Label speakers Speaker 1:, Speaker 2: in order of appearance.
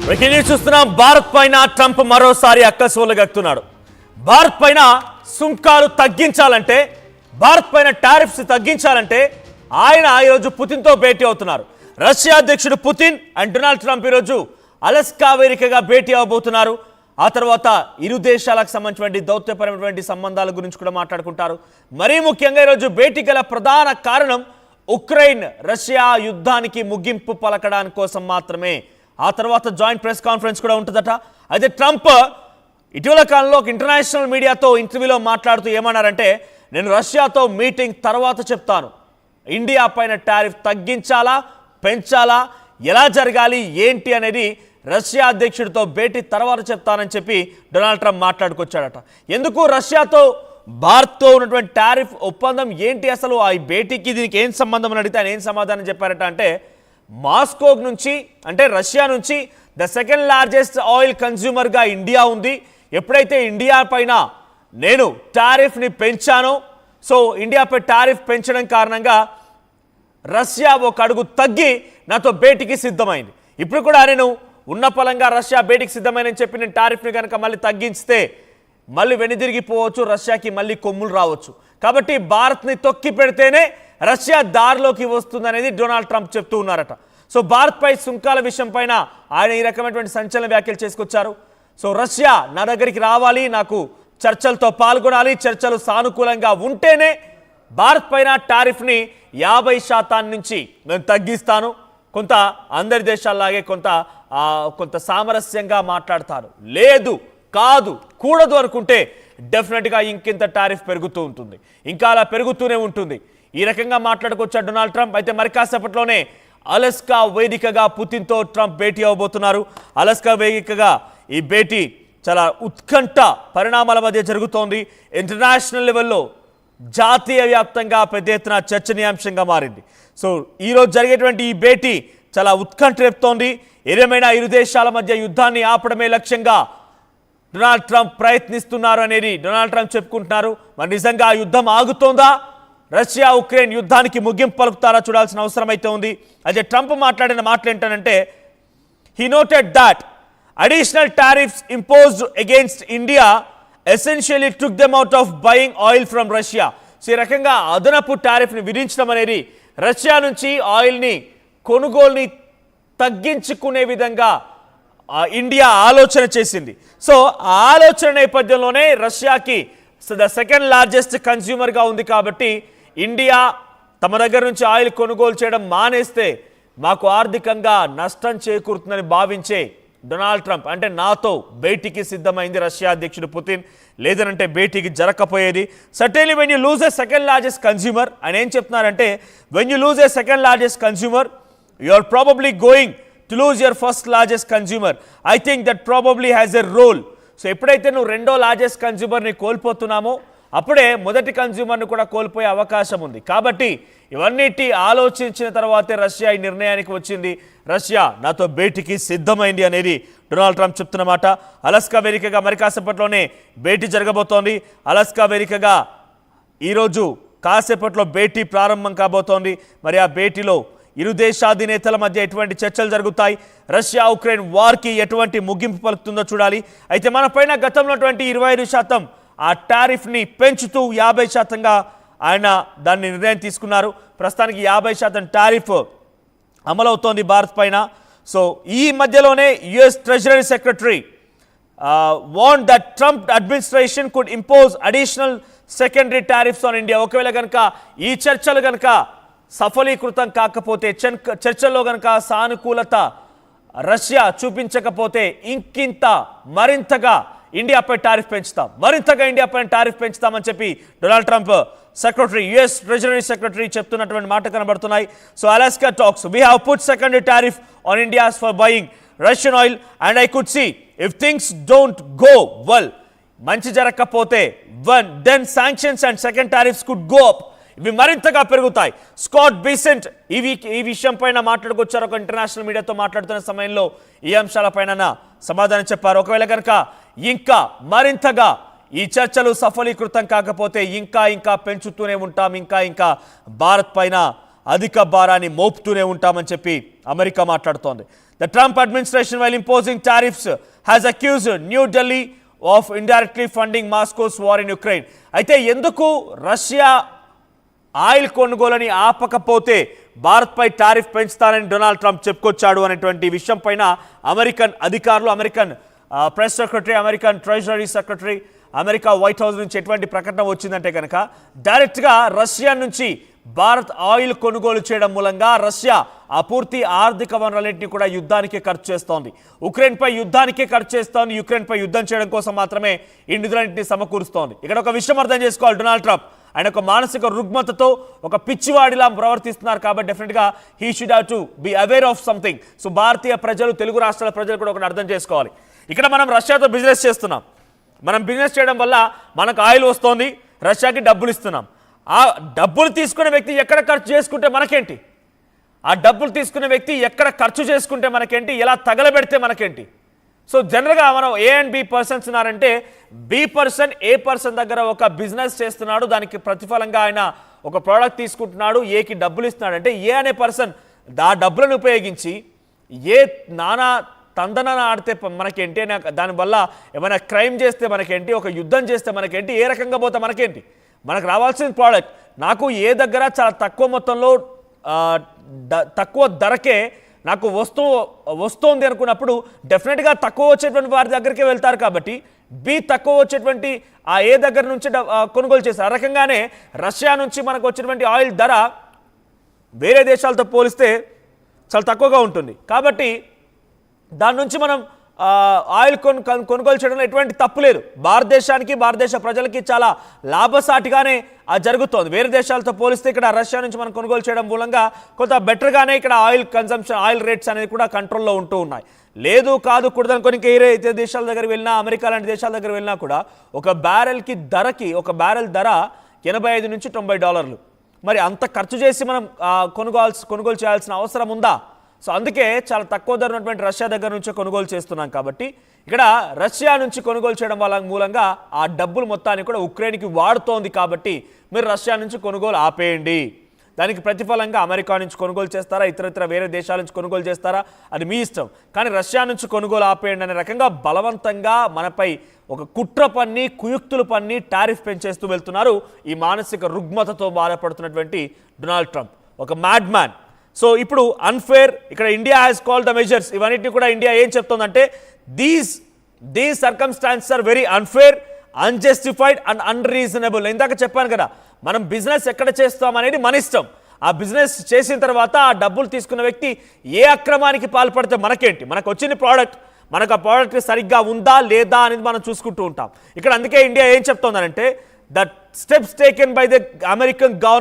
Speaker 1: చూస్తున్నాం భారత్ పైన ట్రంప్ మరోసారి అక్కసోలగక్కుతున్నాడు. భారత్ పైన సుంకాలు తగ్గించాలంటే, భారత్ పైన టారిఫ్స్ తగ్గించాలంటే ఆయన ఈరోజు పుతిన్తో భేటీ అవుతున్నారు. రష్యా అధ్యక్షుడు పుతిన్ అండ్ డొనాల్డ్ ట్రంప్ ఈరోజు అలస్కా వేదికగా భేటీ అవబోతున్నారు. ఆ తర్వాత ఇరు దేశాలకు సంబంధించిన దౌత్యపరమైనటువంటి సంబంధాల గురించి కూడా మాట్లాడుకుంటారు. మరీ ముఖ్యంగా ఈరోజు భేటీ గల ప్రధాన కారణం ఉక్రెయిన్ రష్యా యుద్ధానికి ముగింపు పలకడానికి కోసం మాత్రమే. ఆ తర్వాత జాయింట్ ప్రెస్ కాన్ఫరెన్స్ కూడా ఉంటుందట. అయితే ట్రంప్ ఇటీవల కాలంలో ఒక ఇంటర్నేషనల్ మీడియాతో ఇంటర్వ్యూలో మాట్లాడుతూ ఏమన్నారంటే, నేను రష్యాతో మీటింగ్ తర్వాత చెప్తాను, ఇండియా పైన టారిఫ్ తగ్గించాలా పెంచాలా, ఎలా జరగాలి ఏంటి అనేది రష్యా అధ్యక్షుడితో భేటీ తర్వాత చెప్తానని చెప్పి డొనాల్డ్ ట్రంప్ మాట్లాడుకొచ్చాడట. ఎందుకు రష్యాతో భారత్తో ఉన్నటువంటి టారిఫ్ ఒప్పందం ఏంటి, అసలు ఆ భేటీకి దీనికి ఏం సంబంధం అని అడిగితే ఆయన ఏం సమాధానం చెప్పారట అంటే, మాస్కో నుంచి అంటే రష్యా నుంచి ద సెకండ్ లార్జెస్ట్ ఆయిల్ కన్జ్యూమర్గా ఇండియా ఉంది. ఎప్పుడైతే ఇండియా పైన నేను టారిఫ్ని పెంచానో, సో ఇండియాపై టారిఫ్ పెంచడం కారణంగా రష్యా ఒక అడుగు తగ్గి నాతో భేటీకి సిద్ధమైంది. ఇప్పుడు కూడా నేను ఉన్న పలంగా రష్యా భేటీకి సిద్ధమైనని చెప్పి నేను టారిఫ్ని కనుక మళ్ళీ తగ్గిస్తే మళ్ళీ వెనుదిరిగిపోవచ్చు, రష్యాకి మళ్ళీ కొమ్ములు రావచ్చు. కాబట్టి భారత్ని తొక్కి పెడితేనే రష్యా దారిలోకి వస్తుందనేది డొనాల్డ్ ట్రంప్ చెప్తూ ఉన్నారట. సో భారత్పై సుంకాల విషయం పైన ఆయన ఈ రకమైనటువంటి సంచలన వ్యాఖ్యలు చేసుకొచ్చారు. సో రష్యా నా దగ్గరికి రావాలి, నాకు చర్చలతో పాల్గొనాలి, చర్చలు సానుకూలంగా ఉంటేనే భారత్ పైన టారిఫ్ని 50% నుంచి నేను తగ్గిస్తాను, కొంత అందరి దేశాల్లాగే కొంత సామరస్యంగా మాట్లాడతాను, లేదు కాదు కూడదు అనుకుంటే డెఫినెట్గా ఇంకింత టారిఫ్ పెరుగుతూ ఉంటుంది, ఇంకా అలా పెరుగుతూనే ఉంటుంది. ఈ రకంగా మాట్లాడుకొచ్చాడు డొనాల్డ్ ట్రంప్. అయితే మరి కాసేపట్లోనే అలస్కా వేదికగా పుతిన్తో ట్రంప్ భేటీ అవ్వబోతున్నారు. అలస్కా వేదికగా ఈ భేటీ చాలా ఉత్కంఠ పరిణామాల మధ్య జరుగుతోంది. ఇంటర్నేషనల్ లెవెల్లో జాతీయ వ్యాప్తంగా పెద్ద ఎత్తున చర్చనీయాంశంగా మారింది. సో ఈరోజు జరిగేటువంటి ఈ భేటీ చాలా ఉత్కంఠ రేపుతోంది. ఏదేమైనా ఇరు దేశాల మధ్య యుద్ధాన్ని ఆపడమే లక్ష్యంగా డొనాల్డ్ ట్రంప్ ప్రయత్నిస్తున్నారు అనేది డొనాల్డ్ ట్రంప్ చెప్పుకుంటున్నారు. మరి నిజంగా ఆ యుద్ధం ఆగుతోందా, రష్యా ఉక్రెయిన్ యుద్ధానికి ముగింపు పలుకుతారా చూడాల్సిన అవసరం అయితే ఉంది. అయితే ట్రంప్ మాట్లాడిన మాటలు ఏంటంటే, he noted that additional tariffs imposed against India essentially took them out of buying oil from Russia. So ఈ రకంగా అదనపు టారిఫ్ని విధించడం అనేది రష్యా నుంచి ఆయిల్ని కొనుగోలుని తగ్గించుకునే విధంగా ఇండియా ఆలోచన చేసింది. సో ఆ ఆలోచన నేపథ్యంలోనే రష్యాకి ద సెకండ్ లార్జెస్ట్ కన్స్యూమర్గా ఉంది కాబట్టి ఇండియా తమ దగ్గర నుంచి ఆయిల్ కొనుగోలు చేయడం మానేస్తే మాకు ఆర్థికంగా నష్టం చేకూరుతుందని భావించే డొనాల్డ్ ట్రంప్ అంటే నాతో భేటీకి సిద్ధమైంది రష్యా అధ్యక్షుడు పుతిన్, లేదనంటే భేటీకి జరగకపోయేది. Certainly when you lose a second largest consumer ఆయన ఏం చెప్తున్నారంటే, when you lose a second largest consumer you are probably going to lose your first largest consumer. I think that probably has a role. So ఎప్పుడైతే నువ్వు రెండో largest కన్స్యూమర్ని కోల్పోతున్నామో అప్పుడే మొదటి కన్స్యూమర్ని కూడా కోల్పోయే అవకాశం ఉంది. కాబట్టి ఇవన్నిటి ఆలోచించిన తర్వాతే రష్యా ఈ నిర్ణయానికి వచ్చింది, రష్యా నాతో భేటీకి సిద్ధమైంది అనేది డొనాల్డ్ ట్రంప్ చెప్తున్నమాట. అలస్కా వేదికగా మరి కాసేపట్లోనే భేటీ జరగబోతోంది. అలస్కా వేదికగా ఈరోజు కాసేపట్లో భేటీ ప్రారంభం కాబోతోంది. మరి ఆ భేటీలో ఇరు దేశాధినేతల మధ్య ఎటువంటి చర్చలు జరుగుతాయి, రష్యా ఉక్రెయిన్ వార్కి ఎటువంటి ముగింపు పలుకుతుందో చూడాలి. అయితే మన పైన గతంలో 25% ఆ టారిఫ్ని పెంచుతూ 50%గా ఆయన దాన్ని నిర్ణయం తీసుకున్నారు. ప్రస్తుతానికి 50% టారిఫ్ అమలవుతోంది భారత్ పైన. సో ఈ మధ్యలోనే US treasury secretary want that Trump administration could impose additional secondary tariffs on India. ఒకవేళ కనుక ఈ చర్చలు కనుక సఫలీకృతం కాకపోతే, చర్చల్లో కనుక సానుకూలత రష్యా చూపించకపోతే ఇంకింత మరింతగా ఇండియాపై టారిఫ్ పెంచుతాం, మరింతగా ఇండియాపై టారిఫ్ పెంచుతామని చెప్పి Donald Trump secretary US treasury secretary చెప్తున్నటువంటి మాట కనబడుతున్నాయి. So Alaska talks we have put secondary tariff on India's for buying Russian oil and I could see if things don't go well, మంచి జరగకపోతే then sanctions and second tariffs could go up, ఇవి మరింతగా పెరుగుతాయి. Scott Besant ఈ విషయం పైన మాట్లాడుకొచ్చారు. ఒక international మీడియాతో మాట్లాడుతున్న సమయంలో ఈ అంశాలపైన సమాధానం చెప్పారు. ఒకవేళ కనుక ఇంకా మరింతగా ఈ చర్చలు సఫలీకృతం కాకపోతే ఇంకా పెంచుతూనే ఉంటాం, ఇంకా భారత్ పైన అధిక భారాన్ని మోపుతూనే ఉంటామని చెప్పి అమెరికా మాట్లాడుతోంది. The Trump administration while imposing tariffs has accused New Delhi of indirectly funding Moscow's war in Ukraine. అయితే ఎందుకు రష్యా ఆయిల్ కొనుగోలని ఆపకపోతే భారత్పై టారిఫ్ పెంచుతానని డొనాల్డ్ ట్రంప్ చెప్పుకొచ్చాడు అనేటువంటి విషయం పైన అమెరికన్ అధికారులు, American press secretary, American treasury secretary, America white house నుంచి ఎటువంటి ప్రకటన వచ్చిందంటే కనుక డైరెక్ట్గా రష్యా నుంచి భారత్ ఆయిల్ కొనుగోలు చేయడం మూలంగా రష్యా ఆ పూర్తి ఆర్థిక వనరులన్నింటినీ కూడా యుద్ధానికే ఖర్చు చేస్తోంది. ఉక్రెయిన్పై యుద్ధానికే ఖర్చు చేస్తోంది. యుక్రెయిన్పై యుద్ధం చేయడం కోసం మాత్రమే ఈ నిధులన్నింటినీ సమకూరుస్తోంది. ఇక్కడ ఒక విషయం అర్థం చేసుకోవాలి, డొనాల్డ్ ట్రంప్ ఆయన ఒక మానసిక రుగ్మతతో ఒక పిచ్చివాడిలా ప్రవర్తిస్తున్నారు కాబట్టి డెఫినెట్గా he should have to be aware of something. So భారతీయ ప్రజలు, తెలుగు రాష్ట్రాల ప్రజలు కూడా ఒకటి అర్థం చేసుకోవాలి. ఇక్కడ మనం రష్యాతో బిజినెస్ చేస్తున్నాం. మనం బిజినెస్ చేయడం వల్ల మనకు ఆయిల్ వస్తోంది, రష్యాకి డబ్బులు ఇస్తున్నాం. ఆ డబ్బులు తీసుకునే వ్యక్తి ఎక్కడ ఖర్చు చేసుకుంటే మనకేంటి? ఆ డబ్బులు తీసుకునే వ్యక్తి ఎక్కడ ఖర్చు చేసుకుంటే మనకేంటి? ఎలా తగలబెడితే మనకేంటి? సో జనరల్గా మనం ఏ అండ్ బి పర్సన్స్ ఉన్నారంటే, బి పర్సన్ ఏ పర్సన్ దగ్గర ఒక బిజినెస్ చేస్తున్నాడు, దానికి ప్రతిఫలంగా ఆయన ఒక ప్రోడక్ట్ తీసుకుంటున్నాడు, ఏకి డబ్బులు ఇస్తున్నాడు అంటే ఏ అనే పర్సన్ ఆ డబ్బులను ఉపయోగించి ఏ నానా తందన ఆడితే మనకేంటి, దానివల్ల ఏమైనా క్రైమ్ చేస్తే మనకేంటి, ఒక యుద్ధం చేస్తే మనకేంటి, ఏ రకంగా పోతే మనకేంటి? మనకు రావాల్సిన ప్రోడక్ట్ నాకు ఏ దగ్గర చాలా తక్కువ మొత్తంలో తక్కువ ధరకే నాకు వస్తుంది అనుకున్నప్పుడు డెఫినెట్గా తక్కువ వచ్చేటువంటి వారి దగ్గరికే వెళ్తారు. కాబట్టి బి తక్కువ వచ్చేటువంటి ఆ ఏ దగ్గర నుంచి కొనుగోలు చేస్తారు. ఆ రకంగానే రష్యా నుంచి మనకు వచ్చేటువంటి ఆయిల్ ధర వేరే దేశాలతో పోలిస్తే చాలా తక్కువగా ఉంటుంది. కాబట్టి దాని నుంచి మనం ఆయిల్ కొనుగోలు చేయడంలో ఎటువంటి తప్పు లేదు. భారతదేశానికి, భారతదేశ ప్రజలకి చాలా లాభసాటిగానే జరుగుతోంది. వేరే దేశాలతో పోలిస్తే ఇక్కడ రష్యా నుంచి మనం కొనుగోలు చేయడం మూలంగా కొంత బెటర్గానే ఇక్కడ ఆయిల్ కన్సంప్షన్, ఆయిల్ రేట్స్ అనేది కూడా కంట్రోల్లో ఉంటూ ఉన్నాయి. లేదు కాదు కూడదనుకొని ఏ దేశాల దగ్గర వెళ్ళినా, అమెరికా లాంటి దేశాల దగ్గర వెళ్ళినా కూడా ఒక బ్యారెల్ ధర $85 నుంచి $90. మరి అంత ఖర్చు చేసి మనం కొనుగోలు చేయాల్సిన అవసరం ఉందా? సో అందుకే చాలా తక్కువ ధర ఉన్నటువంటి రష్యా దగ్గర నుంచే కొనుగోలు చేస్తున్నాం. కాబట్టి ఇక్కడ రష్యా నుంచి కొనుగోలు చేయడం వల్ల మూలంగా ఆ డబ్బులు మొత్తాన్ని కూడా ఉక్రెయిన్కి వాడుతోంది. కాబట్టి మీరు రష్యా నుంచి కొనుగోలు ఆపేయండి. దానికి ప్రతిఫలంగా అమెరికా నుంచి కొనుగోలు చేస్తారా, ఇతర వేరే దేశాల నుంచి కొనుగోలు చేస్తారా, అది మీ ఇష్టం. కానీ రష్యా నుంచి కొనుగోలు ఆపేయండి అనే రకంగా బలవంతంగా మనపై ఒక కుట్ర పన్ని, కుయుక్తులు పన్ని టారిఫ్ పెంచేస్తూ వెళ్తున్నారు ఈ మానసిక రుగ్మతతో బాధపడుతున్నటువంటి డొనాల్డ్ ట్రంప్, ఒక మ్యాడ్ మ్యాన్. సో ఇప్పుడు అన్ఫేర్, ఇక్కడ India has called the measures. ఇవన్నిటిని కూడా ఇండియా ఏం చెప్తోందంటే these circumstances are very unfair, unjustified and unreasonable. ఇందాక చెప్పాను కదా, మనం బిజినెస్ ఎక్కడ చేస్తాం అనేది మన ఇష్టం. ఆ బిజినెస్ చేసిన తర్వాత ఆ డబ్బులు తీసుకున్న వ్యక్తి ఏ అక్రమానికి పాల్పడితే మనకేంటి? మనకు వచ్చిన ప్రోడక్ట్, మనకు ఆ ప్రోడక్ట్ సరిగ్గా ఉందా లేదా అనేది మనం చూసుకుంటూ ఉంటాం. ఇక్కడ అందుకే ఇండియా ఏం చెప్తోందంటే that steps taken by the American government